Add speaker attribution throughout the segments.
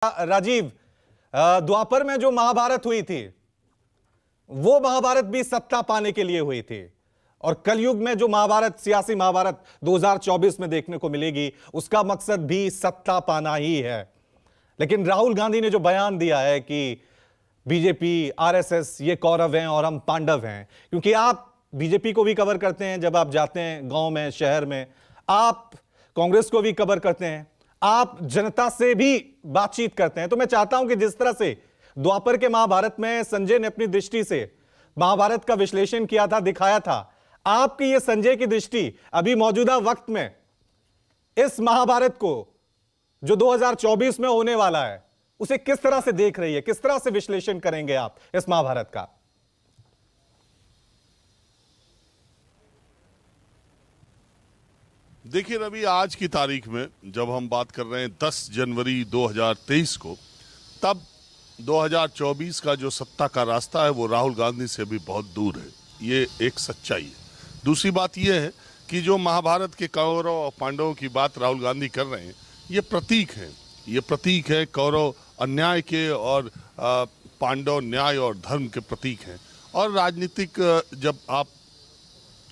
Speaker 1: राजीव, द्वापर में जो महाभारत हुई थी वो महाभारत भी सत्ता पाने के लिए हुई थी, और कलयुग में जो महाभारत, सियासी महाभारत 2024 में देखने को मिलेगी, उसका मकसद भी सत्ता पाना ही है। लेकिन राहुल गांधी ने जो बयान दिया है कि बीजेपी, आरएसएस ये कौरव हैं और हम पांडव हैं, क्योंकि आप बीजेपी को भी कवर करते हैं जब आप जाते हैं गांव में, शहर में, आप कांग्रेस को भी कवर करते हैं, आप जनता से भी बातचीत करते हैं। तो मैं चाहता हूं कि जिस तरह से द्वापर के महाभारत में संजय ने अपनी दृष्टि से महाभारत का विश्लेषण किया था, दिखाया था, आपकी ये संजय की दृष्टि अभी मौजूदा वक्त में इस महाभारत को जो 2024 में होने वाला है उसे किस तरह से देख रही है, किस तरह से विश्लेषण करेंगे आप इस महाभारत का?
Speaker 2: देखिए रवि, आज की तारीख में जब हम बात कर रहे हैं 10 जनवरी 2023 को, तब 2024 का जो सत्ता का रास्ता है वो राहुल गांधी से भी बहुत दूर है। ये एक सच्चाई है। दूसरी बात यह है कि जो महाभारत के कौरव और पांडवों की बात राहुल गांधी कर रहे हैं, ये प्रतीक है। ये प्रतीक है, कौरव अन्याय के और पांडव न्याय और धर्म के प्रतीक हैं। और जब आप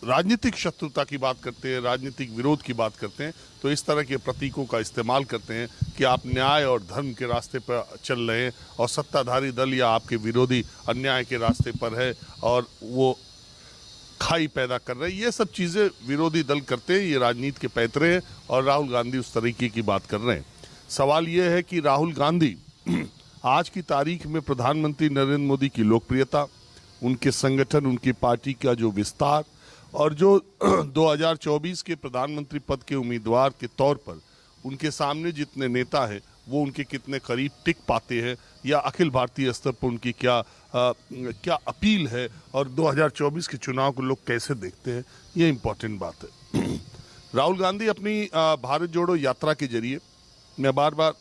Speaker 2: राजनीतिक शत्रुता की बात करते हैं, राजनीतिक विरोध की बात करते हैं, तो इस तरह के प्रतीकों का इस्तेमाल करते हैं कि आप न्याय और धर्म के रास्ते पर चल रहे हैं और सत्ताधारी दल या आपके विरोधी अन्याय के रास्ते पर है और वो खाई पैदा कर रहे हैं। ये सब चीज़ें विरोधी दल करते हैं, ये राजनीति के पैतरे हैं और राहुल गांधी उस तरीके की बात कर रहे हैं। सवाल ये है कि राहुल गांधी आज की तारीख में प्रधानमंत्री नरेंद्र मोदी की लोकप्रियता, उनके संगठन, उनकी पार्टी का जो विस्तार और जो 2024 के प्रधानमंत्री पद के उम्मीदवार के तौर पर उनके सामने जितने नेता हैं वो उनके कितने करीब टिक पाते हैं, या अखिल भारतीय स्तर पर उनकी क्या अपील है और 2024 के चुनाव को लोग कैसे देखते हैं, ये इम्पोर्टेंट बात है। राहुल गांधी अपनी भारत जोड़ो यात्रा के जरिए, मैं बार बार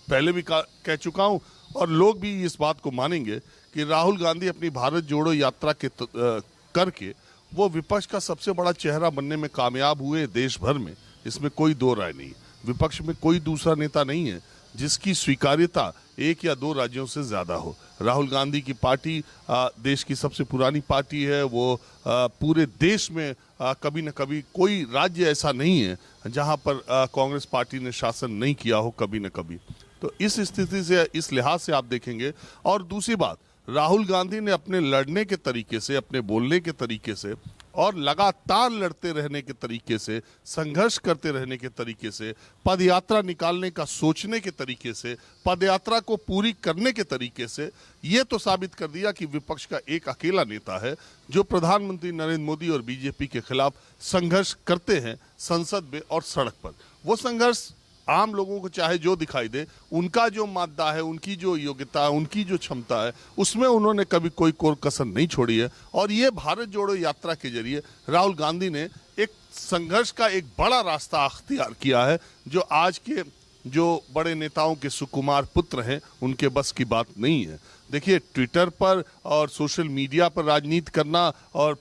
Speaker 2: पहले भी कह चुका हूँ और लोग भी इस बात को मानेंगे कि राहुल गांधी अपनी भारत जोड़ो यात्रा करके वो विपक्ष का सबसे बड़ा चेहरा बनने में कामयाब हुए देश भर में। इसमें कोई दो राय नहीं। विपक्ष में कोई दूसरा नेता नहीं है जिसकी स्वीकार्यता एक या दो राज्यों से ज्यादा हो। राहुल गांधी की पार्टी देश की सबसे पुरानी पार्टी है। वो पूरे देश में कभी न कभी कोई राज्य ऐसा नहीं है जहां पर कांग्रेस पार्टी ने शासन नहीं किया हो कभी न कभी। तो इस स्थिति से, इस लिहाज से आप देखेंगे। और दूसरी बात, राहुल गांधी ने अपने लड़ने के तरीके से, अपने बोलने के तरीके से और लगातार लड़ते रहने के तरीके से, संघर्ष करते रहने के तरीके से, पदयात्रा निकालने का सोचने के तरीके से, पदयात्रा को पूरी करने के तरीके से ये तो साबित कर दिया कि विपक्ष का एक अकेला नेता है जो प्रधानमंत्री नरेंद्र मोदी और बीजेपी के खिलाफ संघर्ष करते हैं संसद में और सड़क पर। वो संघर्ष आम लोगों को चाहे जो दिखाई दे, उनका जो मादा है, उनकी जो योग्यता है, उनकी जो क्षमता है, उसमें उन्होंने कभी कोई कोर कसर नहीं छोड़ी है। और ये भारत जोड़ो यात्रा के जरिए राहुल गांधी ने एक संघर्ष का एक बड़ा रास्ता अख्तियार किया है, जो आज के जो बड़े नेताओं के सुकुमार पुत्र हैं उनके बस की बात नहीं है। देखिए, ट्विटर पर और सोशल मीडिया पर राजनीति करना और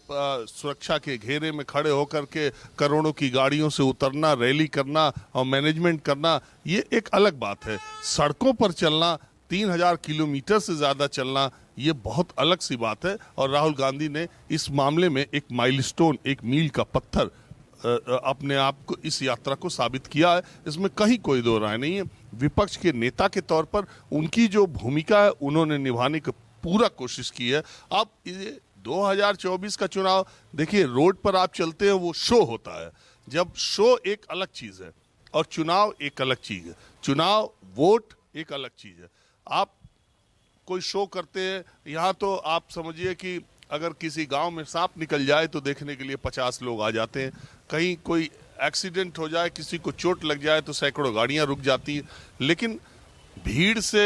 Speaker 2: सुरक्षा के घेरे में खड़े होकर के करोड़ों की गाड़ियों से उतरना, रैली करना और मैनेजमेंट करना, ये एक अलग बात है। सड़कों पर चलना, 3000 किलोमीटर से ज़्यादा चलना, ये बहुत अलग सी बात है। और राहुल गांधी ने इस मामले में एक माइलस्टोन, एक मील का पत्थर अपने आप को, इस यात्रा को साबित किया है। इसमें कहीं कोई दो राय नहीं है। विपक्ष के नेता के तौर पर उनकी जो भूमिका है उन्होंने निभाने की पूरा कोशिश की है। अब ये 2024 का चुनाव देखिए, रोड पर आप चलते हैं वो शो होता है। जब शो एक अलग चीज है और चुनाव एक अलग चीज है। चुनाव, वोट एक अलग चीज है। आप कोई शो करते हैं, यहाँ तो आप समझिए कि अगर किसी गांव में सांप निकल जाए तो देखने के लिए 50 लोग आ जाते हैं। कहीं कोई एक्सीडेंट हो जाए, किसी को चोट लग जाए तो सैकड़ों गाड़ियां रुक जाती हैं। लेकिन भीड़ से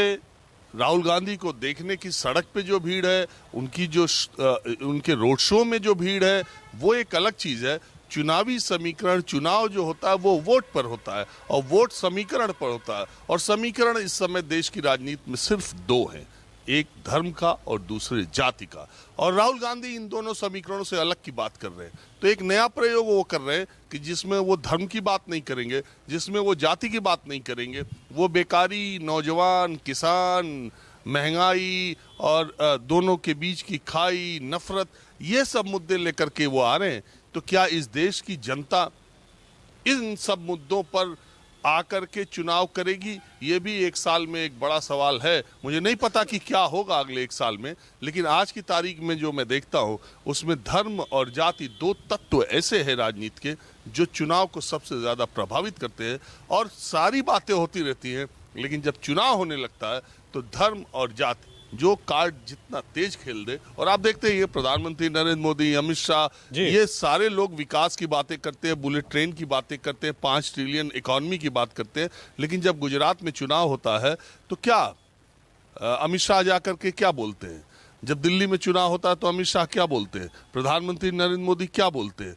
Speaker 2: राहुल गांधी को देखने की सड़क पे जो भीड़ है, उनकी जो उनके रोड शो में जो भीड़ है, वो एक अलग चीज है। चुनावी समीकरण, चुनाव जो होता है वो वोट पर होता है और वोट समीकरण पर होता है। और समीकरण इस समय देश की राजनीति में सिर्फ दो हैं। एक धर्म का और दूसरे जाति का। और राहुल गांधी इन दोनों समीकरणों से अलग की बात कर रहे हैं। तो एक नया प्रयोग वो कर रहे हैं कि जिसमें वो धर्म की बात नहीं करेंगे, जिसमें वो जाति की बात नहीं करेंगे, वो बेकारी, नौजवान, किसान, महंगाई और दोनों के बीच की खाई, नफरत, ये सब मुद्दे लेकर के वो आ रहे हैं। तो क्या इस देश की जनता इन सब मुद्दों पर आकर के चुनाव करेगी? ये भी एक साल में एक बड़ा सवाल है। मुझे नहीं पता कि क्या होगा अगले एक साल में, लेकिन आज की तारीख में जो मैं देखता हूं उसमें धर्म और जाति दो तत्व ऐसे हैं राजनीति के जो चुनाव को सबसे ज्यादा प्रभावित करते हैं। और सारी बातें होती रहती हैं, लेकिन जब चुनाव होने लगता है तो धर्म और जाति जो कार्ड जितना तेज खेल दे। और आप देखते हैं ये प्रधानमंत्री नरेंद्र मोदी, अमित शाह, ये सारे लोग विकास की बातें करते हैं, बुलेट ट्रेन की बातें करते हैं, 5 ट्रिलियन इकोनॉमी की बात करते हैं, लेकिन जब गुजरात में चुनाव होता है तो क्या अमित शाह जाकर के क्या बोलते हैं? जब दिल्ली में चुनाव होता है तो अमित शाह क्या बोलते हैं? प्रधानमंत्री नरेंद्र मोदी क्या बोलते हैं?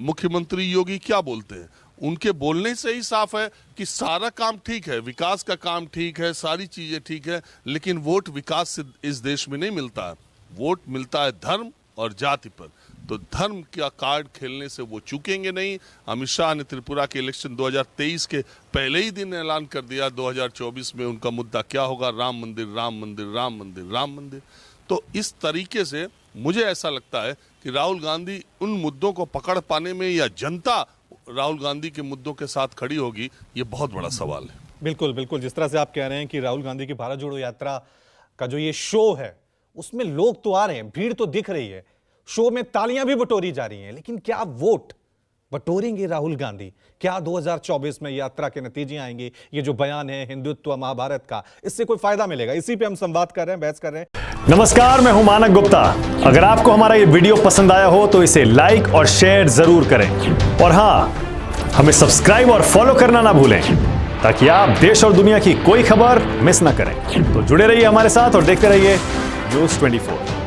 Speaker 2: मुख्यमंत्री योगी क्या बोलते हैं? उनके बोलने से ही साफ है कि सारा काम ठीक है, विकास का काम ठीक है, सारी चीजें ठीक है, लेकिन वोट विकास से इस देश में नहीं मिलता है। वोट मिलता है धर्म और जाति पर। तो धर्म का कार्ड खेलने से वो चूकेंगे नहीं। अमित शाह ने त्रिपुरा के इलेक्शन 2023 के पहले ही दिन ऐलान कर दिया 2024 में उनका मुद्दा क्या होगा, राम मंदिर, राम मंदिर, राम मंदिर, राम मंदिर। तो इस तरीके से मुझे ऐसा लगता है कि राहुल गांधी उन मुद्दों को पकड़ पाने में या जनता राहुल गांधी के मुद्दों के साथ खड़ी होगी, ये बहुत बड़ा सवाल है।
Speaker 1: बिल्कुल बिल्कुल, जिस तरह से आप कह रहे हैं कि राहुल गांधी की भारत जोड़ो यात्रा का जो ये शो है उसमें लोग तो आ रहे हैं, भीड़ तो दिख रही है, शो में तालियां भी बटोरी जा रही हैं, लेकिन क्या वोट बटोरेंगे राहुल गांधी? क्या 2024 में यात्रा के नतीजे आएंगे? ये जो बयान है हिंदुत्व महाभारत का, इससे कोई फायदा मिलेगा? इसी पे हम संवाद कर रहे हैं, बहस कर रहे हैं।
Speaker 3: नमस्कार, मैं हूं मानक गुप्ता। अगर आपको हमारा ये वीडियो पसंद आया हो तो इसे लाइक और शेयर जरूर करें, और हां, हमें सब्सक्राइब और फॉलो करना ना भूलें ताकि आप देश और दुनिया की कोई खबर मिस ना करें। तो जुड़े रहिए हमारे साथ और देखते रहिए न्यूज़ 24।